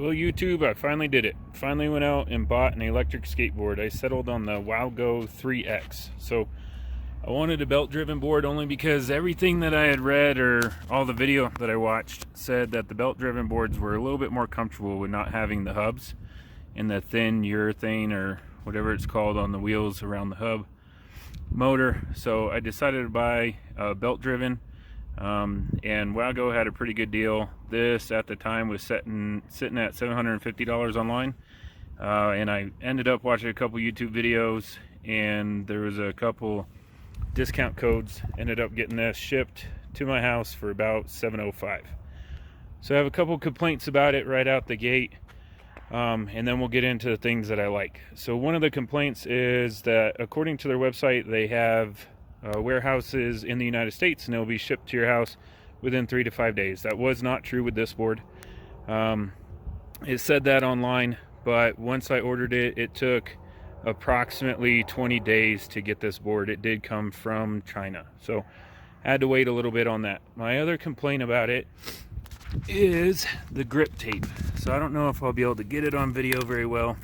Well, YouTube, I finally did it. Finally went out and bought an electric skateboard. I settled on the Wowgo 3X. So I wanted a belt-driven board only because everything that I had read or all the video that I watched said that the belt-driven boards were a little bit more comfortable with not having the hubs and the thin urethane or whatever it's called on the wheels around the hub motor. So I decided to buy a belt-driven. And Wowgo had a pretty good deal. This at the time was sitting at $750 online, and I ended up watching a couple YouTube videos, and there was a couple discount codes. Ended up getting this shipped to my house for about $705. So I have a couple complaints about it right out the gate, and then we'll get into the things that I like. So one of the complaints is that according to their website, they have warehouses in the United States, and they'll be shipped to your house within 3 to 5 days. That was not true with this board. It said that online, but once I ordered it, it took approximately 20 days to get this board. It did come from China, so I had to wait a little bit on that. My other complaint about it is the grip tape. So I don't know if I'll be able to get it on video very well,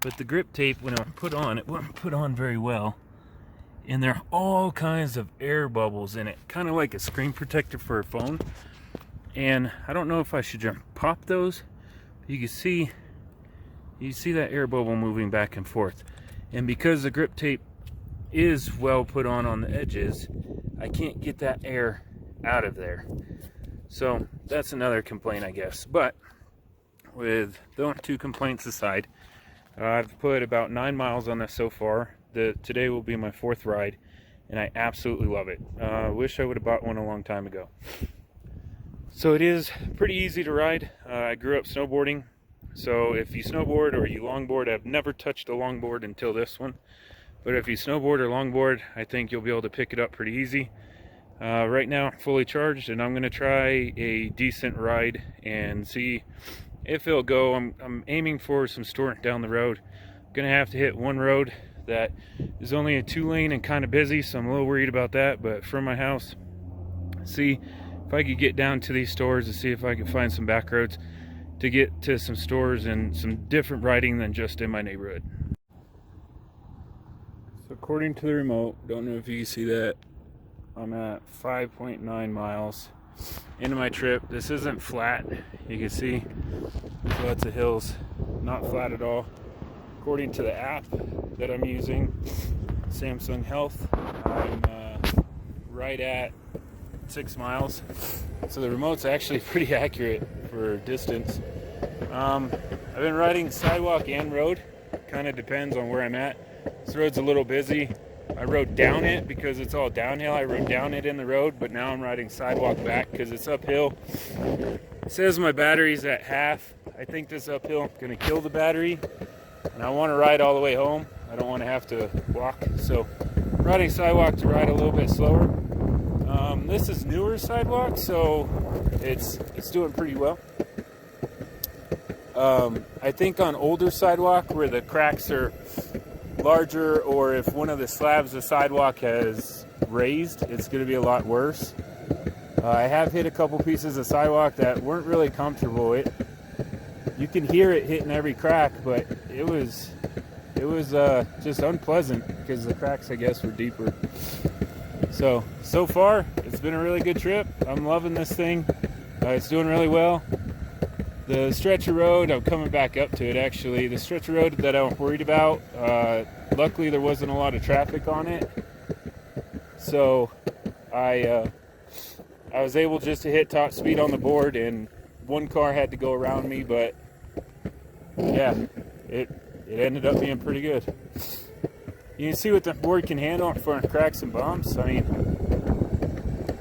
but the grip tape, when I'm put on, it wasn't put on very well. And there are all kinds of air bubbles in it, kind of like a screen protector for a phone. And I don't know if I should just pop those. You can see that air bubble moving back and forth. And because the grip tape is well put on the edges, I can't get that air out of there. So that's another complaint, I guess. But with those two complaints aside, I've put about 9 miles on this so far. Today will be my 4th ride, and I absolutely love it. Wish I would have bought one a long time ago. So it is pretty easy to ride. I grew up snowboarding, so if you snowboard or you longboard, I've never touched a longboard until this one, but if you snowboard or longboard, I think you'll be able to pick it up pretty easy. Right now I'm fully charged, and I'm going to try a decent ride and see if it'll go. I'm aiming for some store down the road. I'm going to have to hit one road that is only a 2-lane and kind of busy, so I'm a little worried about that. But from my house, see if I could get down to these stores and see if I can find some back roads to get to some stores and some different riding than just in my neighborhood. So according to the remote, don't know if you can see that, I'm at 5.9 miles into my trip. This isn't flat. You can see there's lots of hills, not flat at all. According to the app that I'm using, Samsung Health, I'm right at 6 miles. So the remote's actually pretty accurate for distance. I've been riding sidewalk and road. Kind of depends on where I'm at. This road's a little busy. I rode down it because it's all downhill. I rode down it in the road, but now I'm riding sidewalk back because it's uphill. It says my battery's at half. I think this uphill is going to kill the battery, and I want to ride all the way home. I don't want to have to walk, so I'm riding sidewalk to ride a little bit slower. This is newer sidewalk, so it's doing pretty well. I think on older sidewalk where the cracks are larger, or if one of the slabs of sidewalk has raised, it's going to be a lot worse. I have hit a couple pieces of sidewalk that weren't really comfortable. You can hear it hitting every crack, but it was just unpleasant because the cracks, I guess, were deeper. So far it's been a really good trip. I'm loving this thing. It's doing really well. The stretch of road, I'm coming back up to it actually. The stretch of road that I'm worried about, luckily there wasn't a lot of traffic on it. So I was able just to hit top speed on the board, and one car had to go around me, but yeah, it ended up being pretty good. You can see what the board can handle for cracks and bumps. I mean,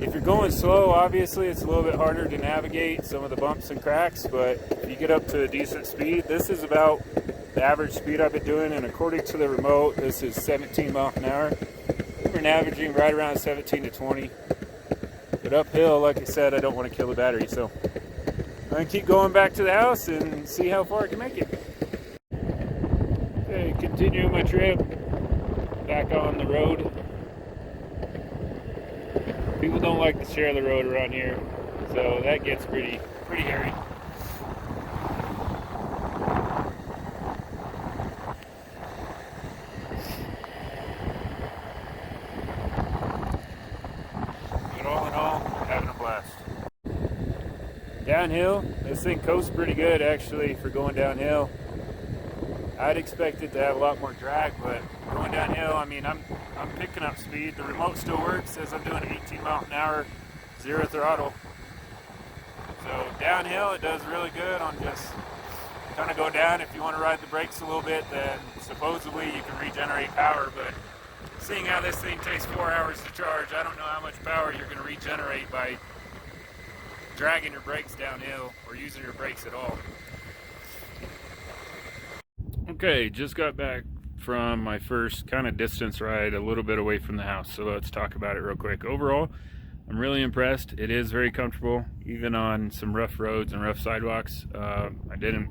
if you're going slow, obviously it's a little bit harder to navigate some of the bumps and cracks, but if you get up to a decent speed, this is about the average speed I've been doing, and according to the remote, this is 17 miles an hour. We're averaging right around 17 to 20. But uphill, like I said, I don't want to kill the battery, so I'm going to keep going back to the house and see how far I can make it. Okay, continuing my trip back on the road. People don't like to share the road around here, so that gets pretty hairy. Downhill, this thing coasts pretty good actually for going downhill. I'd expect it to have a lot more drag, but going downhill, I mean, I'm picking up speed. The remote still works, says I'm doing 18 mile an hour, 0 throttle. So downhill, it does really good on just kind of go down. If you want to ride the brakes a little bit, then supposedly you can regenerate power, but seeing how this thing takes 4 hours to charge, I don't know how much power you're going to regenerate by dragging your brakes downhill or using your brakes at all. Okay, just got back from my first kind of distance ride a little bit away from the house, so let's talk about it real quick. Overall, I'm really impressed. It is very comfortable, even on some rough roads and rough sidewalks. I didn't,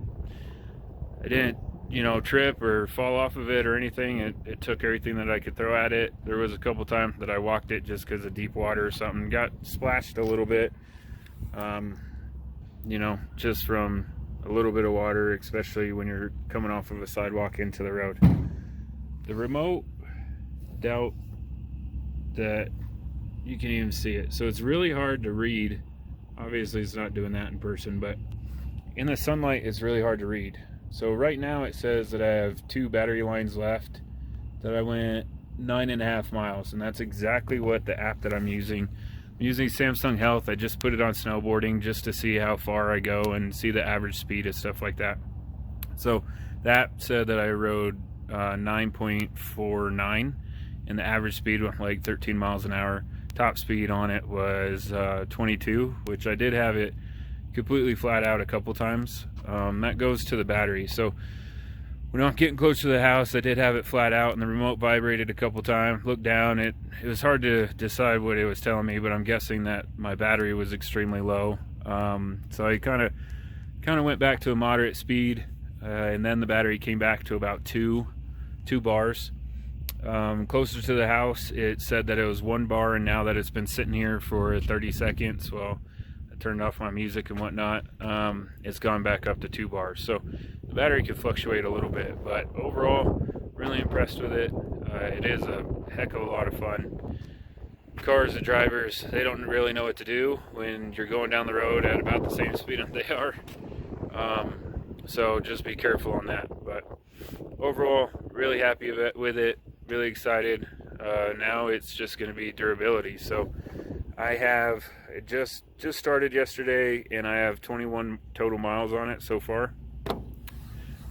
you know, trip or fall off of it or anything. It took everything that I could throw at it. There was a couple times that I walked it just because of deep water or something. Got splashed a little bit, you know, just from a little bit of water, especially when you're coming off of a sidewalk into the road. The remote, doubt that you can even see it. So it's really hard to read. Obviously it's not doing that in person, but in the sunlight it's really hard to read. So right now it says that I have 2 battery lines left, that I went 9.5 miles, and that's exactly what the app that I'm using. I'm using Samsung Health. I just put it on snowboarding just to see how far I go and see the average speed and stuff like that. So that said that I rode 9.49, and the average speed was like 13 miles an hour. Top speed on it was 22, which I did have it completely flat out a couple times. That goes to the battery. So when I'm getting close to the house, I did have it flat out, and the remote vibrated a couple times. Looked down, it was hard to decide what it was telling me, but I'm guessing that my battery was extremely low. So I kind of went back to a moderate speed, and then the battery came back to about two bars. Closer to the house, it said that it was 1 bar, and now that it's been sitting here for 30 seconds, well, I turned off my music and whatnot, it's gone back up to 2 bars. So the battery can fluctuate a little bit, but overall, really impressed with it. It is a heck of a lot of fun. Cars and drivers, they don't really know what to do when you're going down the road at about the same speed that they are. So just be careful on that. But overall, really happy with it, really excited. Now it's just going to be durability. So I have, it just started yesterday, and I have 21 total miles on it so far.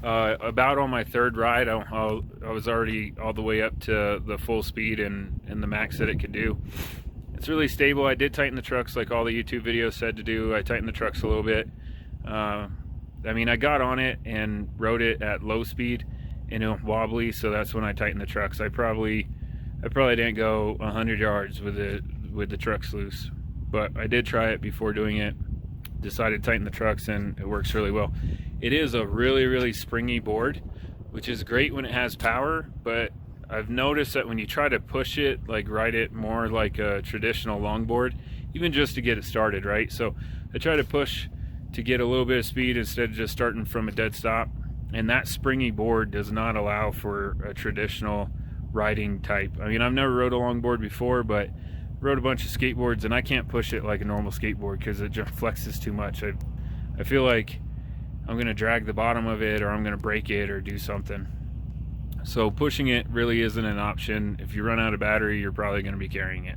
About on my 3rd ride, I was already all the way up to the full speed and the max that it could do. It's really stable. I did tighten the trucks like all the YouTube videos said to do. I tightened the trucks a little bit. I mean, I got on it and rode it at low speed, and it went wobbly, so that's when I tightened the trucks. I probably didn't go 100 yards with the trucks loose, but I did try it before doing it. Decided to tighten the trucks, and it works really well. It is a really springy board, which is great when it has power, but I've noticed that when you try to push it, like ride it more like a traditional longboard, even just to get it started, right? So I try to push to get a little bit of speed instead of just starting from a dead stop, and that springy board does not allow for a traditional riding type. I mean, I've never rode a longboard before, but rode a bunch of skateboards, and I can't push it like a normal skateboard because it just flexes too much. I feel like I'm going to drag the bottom of it, or I'm going to break it or do something. So pushing it really isn't an option. If you run out of battery, you're probably going to be carrying it.